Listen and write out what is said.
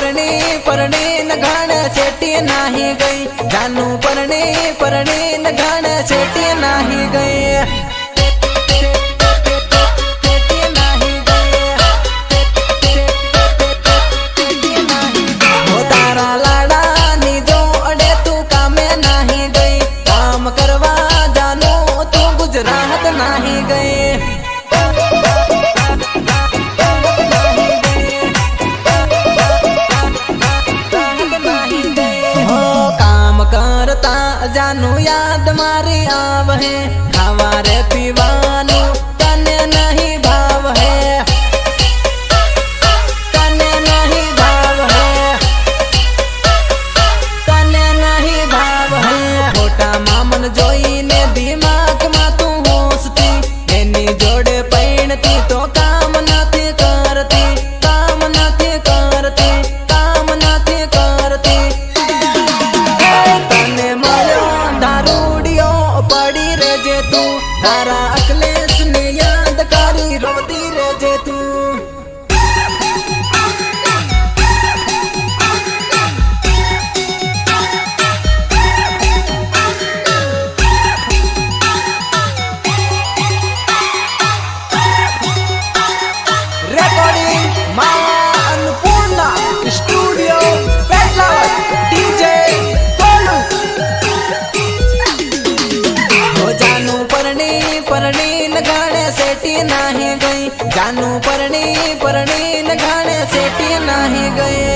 परणी न घाण सेठी नाही गई, जानू परणी न घाण सेठी नाही गई। नहीं गए हो काम करता जानू याद मारी आव है, खावा रे पीवानू तने नहीं भाव है, तने नहीं भाव है, तने नहीं भाव है। मोटा मामन जोई ने दिमाग मा तू जोड़े पैणती तो काम नहीं करती, काम नहीं करती, काम नहीं करती। तने मयो दारूडियो पड़ी रे जे तू, तारा अखिलेश ने याद करी रोती रे जे तू। परणी न घाणे सेठी नहीं गई, जानू परणी न घाणे सेठी नहीं गई।